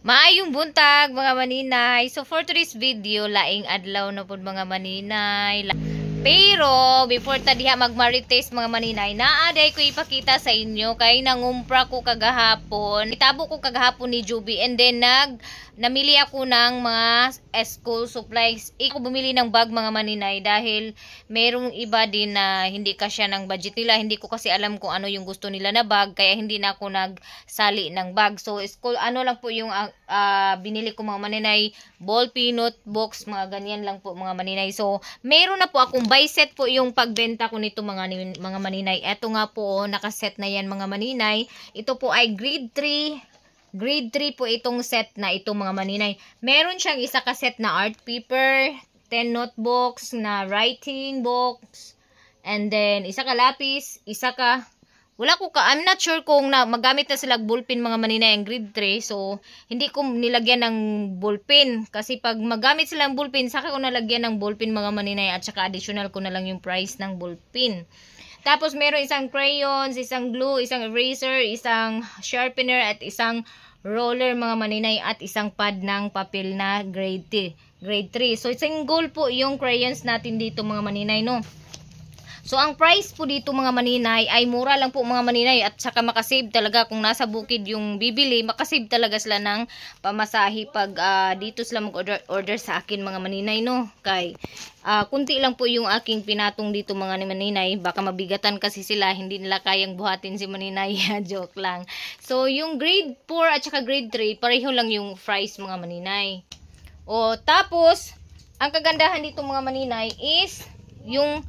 Maayong buntag mga maninay. So for today's video, laing adlaw na pud mga maninay. Pero before ta diha magmarites mga maninay, naaday ko ipakita sa inyo kay nangumpra ko kagahapon. Itabo ko kagahapon ni Juby and then namili ako ng mga school supplies. Iko bumili ng bag mga maninay dahil merong iba din na hindi kasya ng budget nila. Hindi ko kasi alam kung ano yung gusto nila na bag kaya hindi na ako nagsali ng bag. So school ano lang po yung binili ko mga maninay, ball pin, notebooks, mga ganyan lang po mga maninay. So meron na po akong buy set po yung pagbenta ko nito mga maninay. Eto nga po nakaset na yan mga maninay. Ito po ay grade 3. Grade 3 po itong set na ito mga maninay. Meron siyang isa ka set na art paper, 10 notebooks na writing box, and then isa ka lapis, isa ka I'm not sure kung magamit na sila ballpen mga maninay ang grade 3. So, hindi ko nilagyan ng ballpen. Kasi pag magamit sila ng ballpen, saka ko nalagyan ng ballpen mga maninay. At saka additional ko na lang yung price ng ballpen. Tapos, meron isang crayons, isang glue, isang eraser, isang sharpener, at isang roller mga maninay. At isang pad ng papel na grade 3. So, single po yung crayons natin dito mga maninay, no? So, ang price po dito mga maninay ay mura lang po mga maninay at saka makasave talaga kung nasa bukid yung bibili, makasave talaga sila ng pamasahe pag dito sila mag-order sa akin mga maninay, no? Kay, kunti lang po yung aking pinatong dito mga maninay, baka mabigatan kasi sila, hindi nila kayang buhatin si maninay, joke lang. So, yung grade 4 at saka grade 3, pareho lang yung price mga maninay. O, tapos, ang kagandahan dito mga maninay is, yung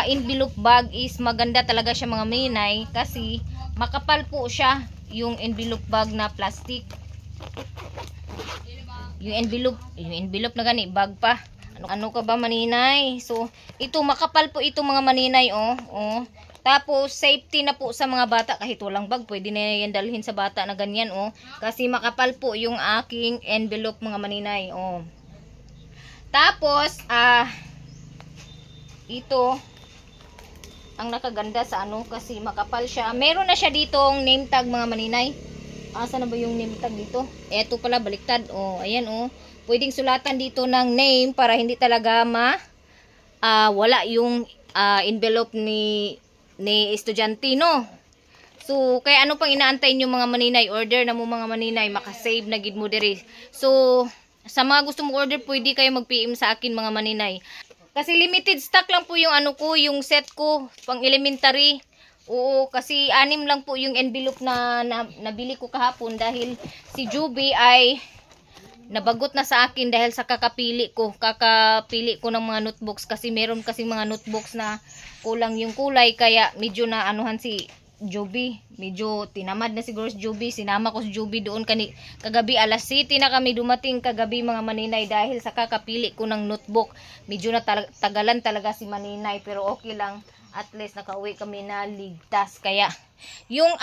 envelope bag is maganda talaga siya mga maninay kasi makapal po siya yung envelope bag na plastic. Yung envelope na gani bag pa. Ano ka ba maninay? So ito makapal po ito mga maninay oh. Tapos safety na po sa mga bata kahit walang bag pwede na yan dalhin sa bata na ganyan oh. Kasi makapal po yung aking envelope mga maninay oh. Tapos ito ang nakaganda sa kasi makapal siya. Meron na siya ditong name tag mga maninay. Asa na ba yung name tag dito? Eto pala baliktad. Oh, ayan oh. Pwedeng sulatan dito ng name para hindi talaga wala yung envelope ni estudyante, no? So, kaya ano pang inaantay nyo mga maninay? Order na mo mga maninay, makasave na gid mo diri. So, sa mga gusto mo order, pwede kayo mag-PM sa akin mga maninay. Kasi limited stock lang po yung yung set ko, pang elementary. Oo, kasi 6 lang po yung envelope na nabili ko kahapon dahil si Juby ay nabagot na sa akin dahil sa kakapili ko ng mga notebooks kasi meron kasi mga notebooks na kulang yung kulay kaya medyo na anuhan si Juby, medyo tinamad na siguro si Juby. Sinama ko si Juby doon kagabi alas 7 na kami dumating kagabi mga maninay dahil sa kakapili ko ng notebook. Medyo na tagalan talaga si maninay pero okay lang, at least nakauwi kami na ligtas. Kaya yung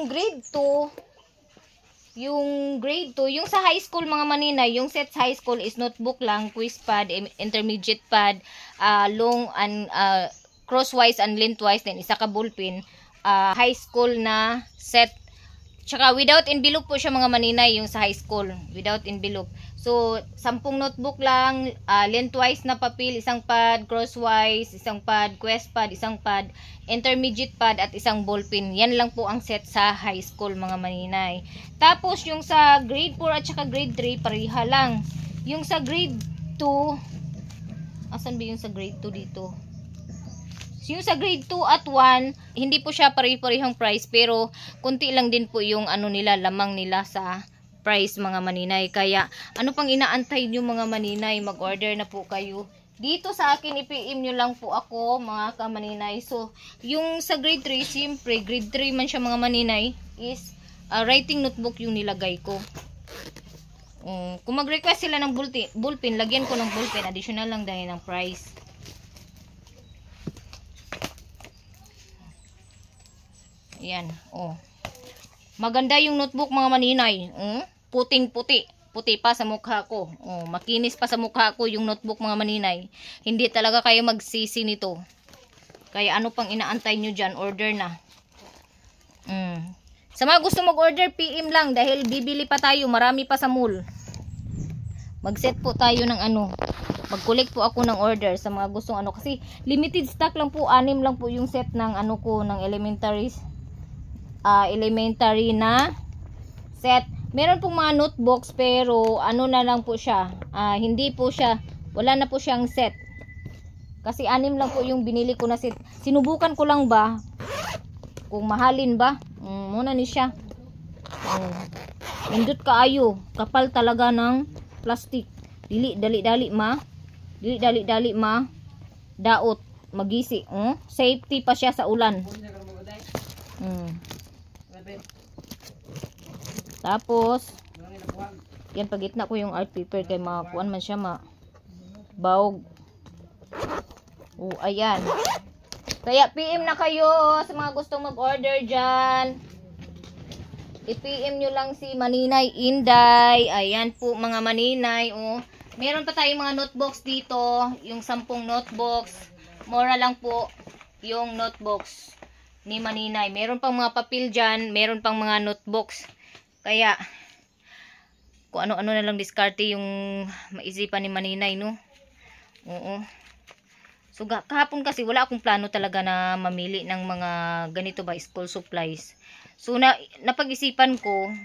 grade 2 yung sa high school mga maninay, yung set sa high school is notebook lang, quiz pad, intermediate pad, long and crosswise and lengthwise, then isa ka ballpen, high school na set. Tsaka without envelope po siya mga maninay yung sa high school, without envelope. So 10 notebook lang, lengthwise na papel, isang pad, crosswise, isang pad, quest pad, isang pad, intermediate pad at isang ballpen. Yan lang po ang set sa high school mga maninay. Tapos yung sa grade 4 at saka grade 3 pareha lang. Yung sa grade 2, asan ba yung sa grade 2 dito? Yung sa grade 2 at 1, hindi po siya pare-parehong price pero kunti lang din po yung lamang nila sa price mga maninay. Kaya ano pang inaantay nyo mga maninay, mag-order na po kayo. Dito sa akin i-PM nyo lang po ako mga kamaninay. So yung sa grade 3, siyempre grade 3 man siya mga maninay, is writing notebook yung nilagay ko. Kung mag-request sila ng ballpen, lagyan ko ng ballpen, additional lang dahil ng price. Ayan, oh. Maganda yung notebook mga maninay. Puting-puti. Puti pa sa mukha ko. Oh, makinis pa sa mukha ko yung notebook mga maninay. Hindi talaga kayo magsisi nito. Kaya ano pang inaantay nyo dyan? Order na. Sa mga gusto mag-order, PM lang dahil bibili pa tayo, marami pa sa mall. Mag-set po tayo ng ano, mag-collect po ako ng order sa mga gustong ano, kasi limited stock lang po, 6 lang po yung set ng ano ko, ng elementary na set. Meron pong mga notebooks pero ano na lang po siya, hindi po siya, wala na po siyang set. Kasi 6 lang po yung binili ko na set. Sinubukan ko lang ba kung mahalin ba. Muna ni siya. Indot kaayo, kapal talaga ng plastic. Dili dali ma daot magisi. Safety pa siya sa ulan. Tapos yan, pagitna ko yung art paper kay makakuan man siya bawog. Ayan. Kaya PM na kayo sa mga gustong mag-order dyan. I-PM nyo lang si Maninay Inday. Ayan po mga Maninay. Meron pa tayong mga notebooks dito. Yung 10 notebooks. Mura lang po yung notebooks ni Maninay. Meron pang mga papel dyan. Meron pang mga notebooks. Kaya kung ano-ano na lang diskarte yung maisipan ni Maninay, no? Oo. So kahapon kasi wala akong plano talaga na mamili ng mga ganito ba, school supplies. So napag-isipan ko,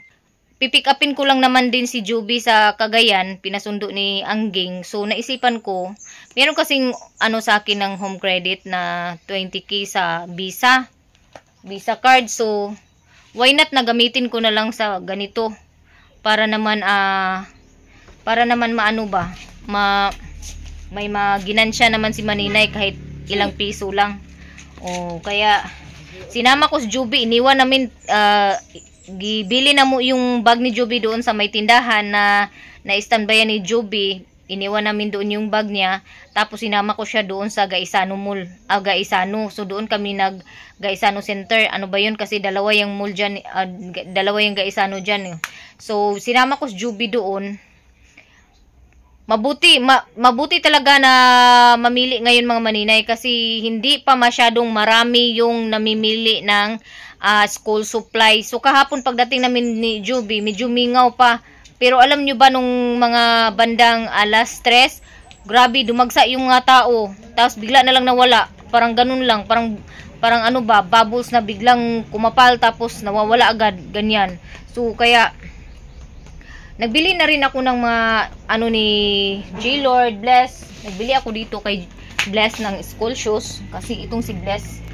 pipick upin ko lang naman din si Juby sa Cagayan, pinasundo ni Angging. So naisipan ko, meron kasing ano sa akin ng home credit na 20k sa Visa card. So why not na gamitin ko na lang sa ganito para naman maano ba, may maginansya naman si Maninay kahit ilang piso lang. Kaya sinama ko si Juby, iniwan namin, gibili na mo yung bag ni Juby doon sa may tindahan na standbyan ni Juby. Iniwan namin doon yung bag niya. Tapos sinama ko siya doon sa Gaisano Mall. Gaisano. So doon kami Gaisano Center. Ano ba yun? Kasi dalawa yung mall dyan. Dalawa yung Gaisano dyan. So sinama ko si Juby doon. Mabuti talaga na mamili ngayon mga Maninay kasi hindi pa masyadong marami yung namimili ng school supply. So kahapon pagdating namin ni Juby, medyo mingaw pa. Pero alam nyo ba nung mga bandang alas 3, grabe dumagsa yung mga tao. Tapos bigla na lang nawala. Parang ganun lang, parang ano ba, bubbles na biglang kumapal tapos nawawala agad, ganyan. So kaya nagbili na rin ako ng mga ano ni G-Lord, Bless. Nagbili ako dito kay Bless ng school shoes. Kasi itong si Bless,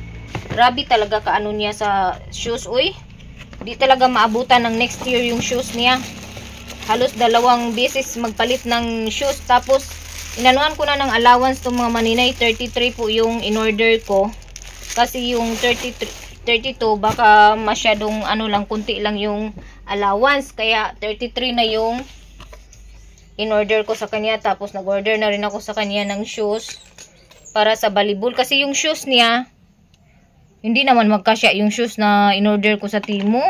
grabe talaga kaano niya sa shoes. Di talaga maabutan ng next year yung shoes niya. Halos 2 beses magpalit ng shoes. Tapos, inanuan ko na ng allowance itong mga Maninay. 33 po yung in-order ko. Kasi yung 32 baka masyadong ano lang, kunti lang yung allowance. Kaya 33 na yung in-order ko sa kanya. Tapos nag-order na rin ako sa kanya ng shoes para sa volleyball. Kasi yung shoes niya, hindi naman magkasya yung shoes na in-order ko sa Timo.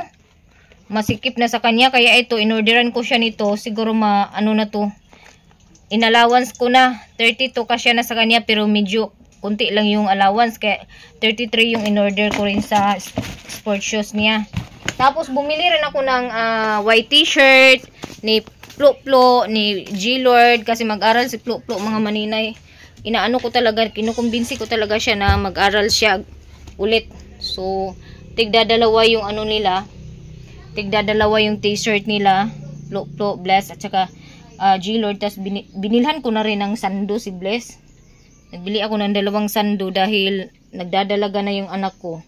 Masikip na sa kanya. Kaya ito, in-orderan ko siya nito. Siguro ano na to, in-allowance ko na. 32 kasya na sa kanya pero medyo kunti lang yung allowance. Kaya 33 yung in-order ko rin sa sport shoes niya. Tapos bumili rin ako ng white t-shirt ni Plo-Plo, ni G-Lord. Kasi mag-aral si Plo-Plo mga Maninay. Inaano ko talaga, kinukumbinsi ko talaga siya na mag-aral siya ulit. So tigdadalawa yung ano nila. Tigdadalawa yung t-shirt nila. Plo-Plo, Bless at saka G-Lord. Tapos binilhan ko na rin ng sando si Bless. Nagbili ako ng 2 sando dahil nagdadalaga na yung anak ko.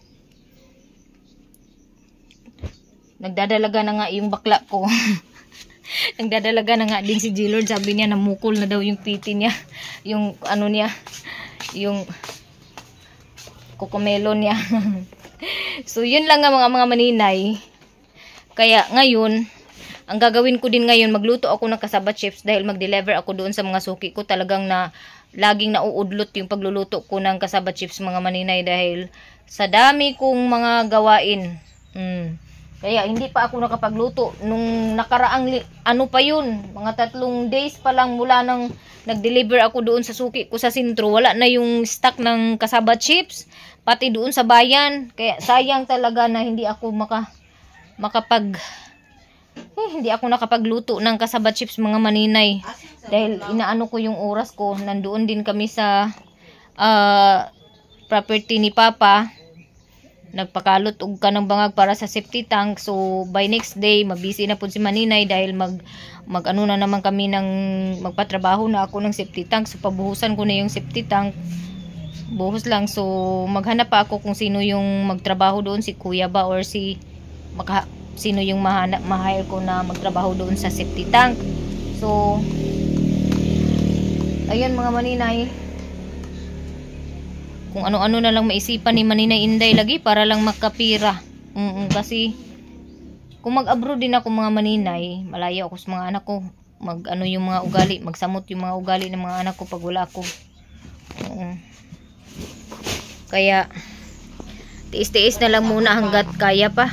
Nagdadalaga na nga yung bakla ko. Nagdadalaga na nga din si G-Lord. Sabi niya namukol na daw yung piti niya. Yung ano niya. Yung kokomelon niya. So yun lang nga mga Maninay. Kaya ngayon, ang gagawin ko din ngayon, magluto ako ng cassava chips dahil mag-deliver ako doon sa mga suki ko. Talagang laging nauudlot yung pagluluto ko ng cassava chips mga Maninay dahil sa dami kong mga gawain. Kaya hindi pa ako nakapagluto. Nung nakaraang, ano pa yun, mga 3 days pa lang mula nang nag-deliver ako doon sa suki ko sa sentro. Wala na yung stock ng cassava chips, pati doon sa bayan. Kaya sayang talaga na hindi ako hindi ako nakapagluto ng kasaba chips mga maninay. Dahil inaano ko yung oras ko. Nandoon din kami sa property ni Papa. Nagpakalot og kanang bangag para sa safety tank. So by next day mabisi na pud si Maninay dahil mag-ano na naman kami ng magpatrabaho na ako ng safety tank. So pabuhusan ko na yung safety tank. Buhos lang. So maghanap pa ako kung sino yung magtrabaho doon, si Kuya ba or sino yung ma-hire ko na magtrabaho doon sa safety tank. So ayun mga maninay, kung ano-ano na lang maisipan ni Maninay Inday lagi para lang makapira. Kasi kung mag-abroad din ako mga maninay, malayo ako sa mga anak ko. Mag-ano yung mga ugali, magsamot yung mga ugali ng mga anak ko pag wala ako. Kaya tiis-tiis na lang muna hanggat kaya pa.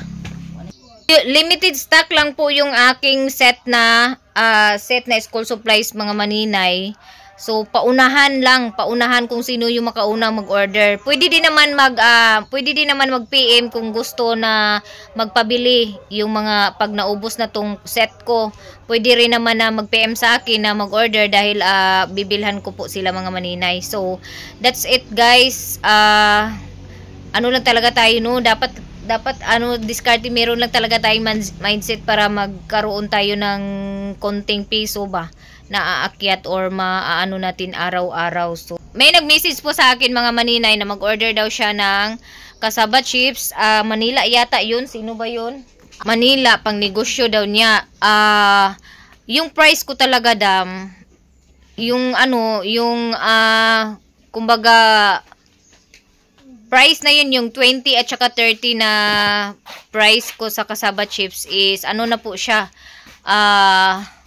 Limited stock lang po yung aking set na school supplies mga maninay. So paunahan kung sino yung makaunang mag-order. Pwede din naman mag-PM kung gusto na magpabili yung mga pag naubos na tong set ko. Pwede rin naman na mag-PM sa akin na mag-order dahil bibilhan ko po sila mga maninay. So that's it guys. Ano lang talaga tayo no, dapat diskarte, meron lang talaga tayong mindset para magkaroon tayo ng konting piso ba na aakyat or maaano natin araw-araw. So may nag-message po sa akin mga maninay na mag-order daw siya ng kasaba chips. Manila yata yun. Sino ba yun? Manila, pang negosyo daw niya. Yung price ko talaga dam, kumbaga price na yun, yung 20 at saka 30 na price ko sa kasaba chips is ano na po siya,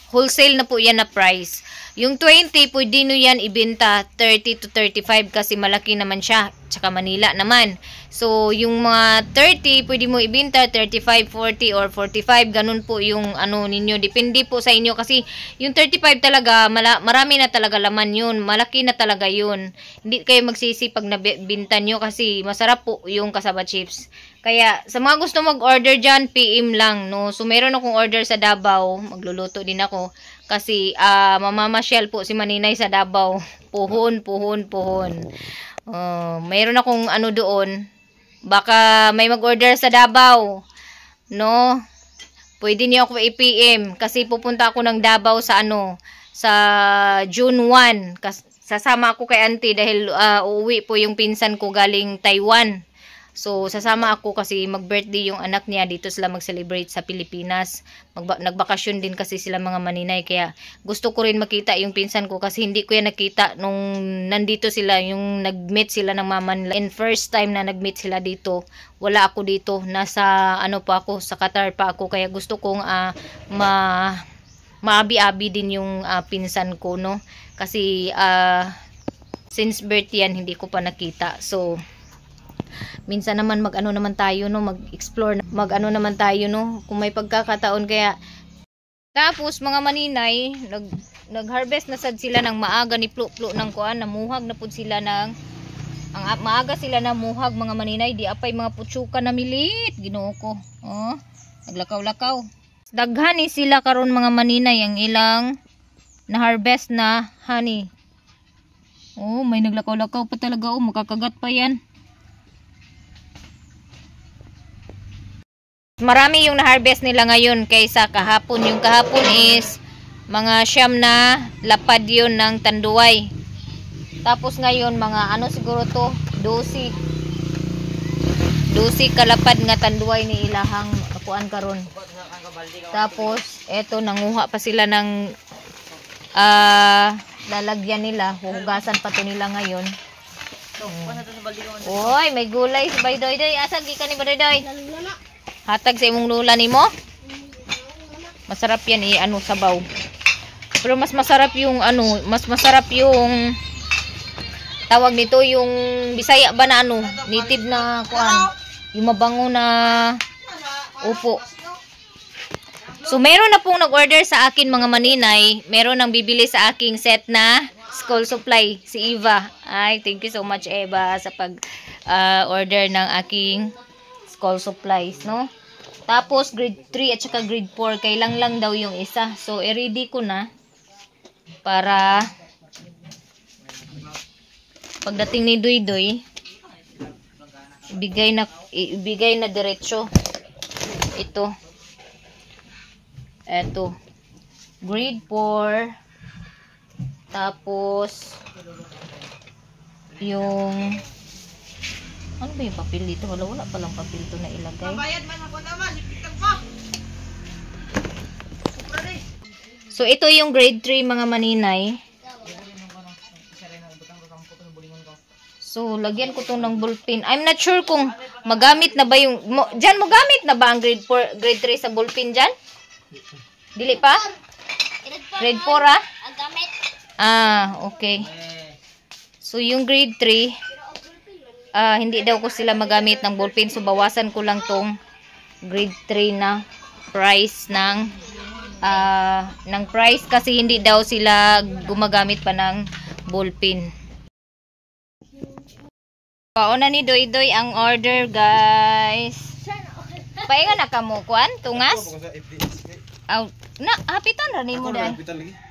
wholesale na po yan na price. Yung 20 pwede nyo yan ibenta 30 to 35 kasi malaki naman siya, tsaka Manila naman. So yung mga 30 pwede mo ibenta 35, 40 or 45, ganun po yung ano ninyo, depende po sa inyo kasi yung 35 talaga marami na talaga laman yun, malaki na talaga yun. Hindi kayo magsisi pag nabinta nyo kasi masarap po yung kasaba chips. Kaya sa mga gusto mag-order dyan, PM lang no. So meron akong order sa Davao, magluluto din ako kasi mamamasyal po si Maninay sa Davao. Puhon. Mayroon akong ano doon. Baka may mag-order sa Davao. No? Pwede niyo ako i-PM kasi pupunta ako ng Davao sa sa June 1. Sasama ako kay auntie dahil uuwi po yung pinsan ko galing Taiwan. So, sasama ako kasi mag-birthday yung anak niya. Dito sila mag-celebrate sa Pilipinas. Nagbakasyon din kasi sila mga maninay. Kaya gusto ko rin makita yung pinsan ko kasi hindi ko yan nakita nung nandito sila. Yung nag-meet sila ng mama nila. And first time na nag-meet sila dito, wala ako dito. Nasa pa ako, sa Qatar pa ako. Kaya gusto kong maabi-abi din yung pinsan ko, no? Kasi since birth yan, hindi ko pa nakita. So, minsan naman mag-ano naman tayo no, mag-explore, mag-ano naman tayo no, kung may pagkakataon. Kaya tapos mga maninay, nag-harvest na sad sila ng maaga ni Plo-Plo ng kuan, namuhag na pud sila ng maaga sila na muhag mga maninay, di apay mga putsuka na milit, Ginoo ko. Naglakaw-lakaw. Daghan ni sila karon mga maninay ang ilang na-harvest na honey. May naglakaw-lakaw pa talaga, makakagat pa yan. Marami yung na-harvest nila ngayon kaysa kahapon. Yung kahapon is mga 9 na lapad yun ng tanduay. Tapos ngayon mga siguro to 12 kalapad nga tanduay ni ilahang akuan karon. Tapos eto nanguha pa sila ng lalagyan nila, huhugasan pa to nila ngayon. Oy, may gulay si Baydoy. Asa gi ka ni Baydoy? Hatag sa imong lula nimo. Masarap yan sabaw. Pero mas masarap yung tawag nito yung Bisaya ba na native na kuan, yung mabango na upo. So meron na pong nag-order sa akin mga maninay, meron nang bibili sa aking set na school supply, si Eva. Ay, thank you so much Eva sa pag order ng aking school supplies, no? Tapos grade 3 at saka grade 4 kailang lang daw yung isa. So i-ready ko na para pagdating ni Duydoy ibigay na diretso ito. Eto. Grade 4. Tapos yung ano ba yung papel dito? Wala palang papel to na ilagay. So ito yung grade 3 mga maninay. So lagyan ko to ng ballpen. I'm not sure kung magamit na ba yung diyan mo gamit na ba ang grade 4, grade 3 sa ballpen diyan? Dili pa? Grade 4 ah? Okay. So yung grade 3 hindi daw ko sila magamit ng ballpen, so bawasan ko lang tong grade 3 na price ng price kasi hindi daw sila gumagamit pa ng ballpen. Pauna ni Duydoy ang order, guys. Painga na kamo kuan tungas. Na hapitan ra nimo dai.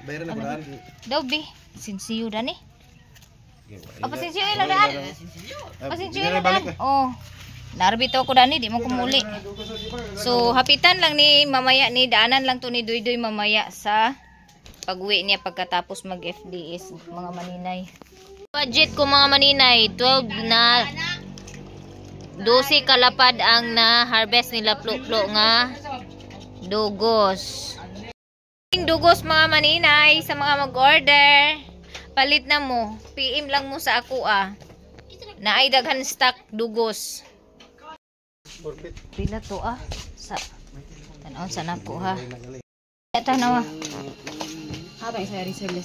Bayaran na ko daan. Daw bi sinsiyo dani. Apa sinsiyo ila daan? Pasinsiyo ila daan. Oh. Narbito ko dani di mo kumuli. So hapitan lang ni mamaya ni daanan lang to ni Duydoy mamaya sa pag-uwi niya pagkatapos mag-FDS mga maninay. Budget ko mga maninay 12 na 12 kalapad ang na harvest nila plo-plo nga dugos. Dugos mga maninay sa mga mag-order. Palit na mo. PM lang mo sa ako na ay daghan stock dugos. Pila to sa tanon sa nako ha. Ito na habay sa research.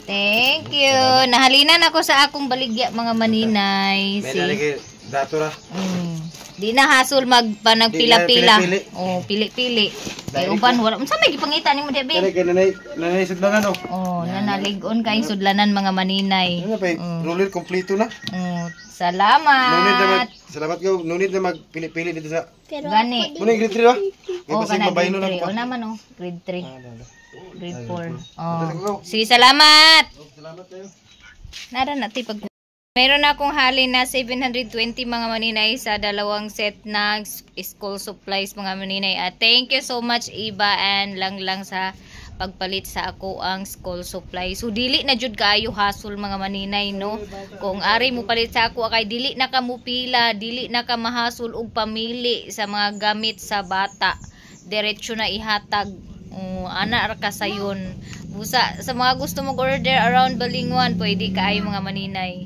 Thank you. Nahalinan ako sa akong baligya mga maninay. Datura. Di na hasol nagpila-pila. Oh, pili-pili. Kay uban wala. Unsa may gipangita nimo di ba? Nanay sudlanan Nanaligon kay sudlanan mga maninay. Roller kompleto na. Salamat. Salamat ko. Nunit na magpili-pili dito sa gani. Muna grade 3 ba? Oh, kana grade 3. O naman grade 3. Grade 4. Sige, salamat. Salamat kayo. Nara natin pag meron akong halin na 720 mga maninay sa dalawang set na school supplies mga maninay. Thank you so much Iba and lang sa pagpalit sa ako ang school supplies. So dili na jud kaayo hasol mga maninay no. Kung ari mo palit sa ako kay dili na ka mupila, dili na ka mahasol og pamili sa mga gamit sa bata. Diretso na ihatag. Ana ra ka sayon. Busa sa mga gusto mag-order around Balingwan, pwede kaayo mga maninay.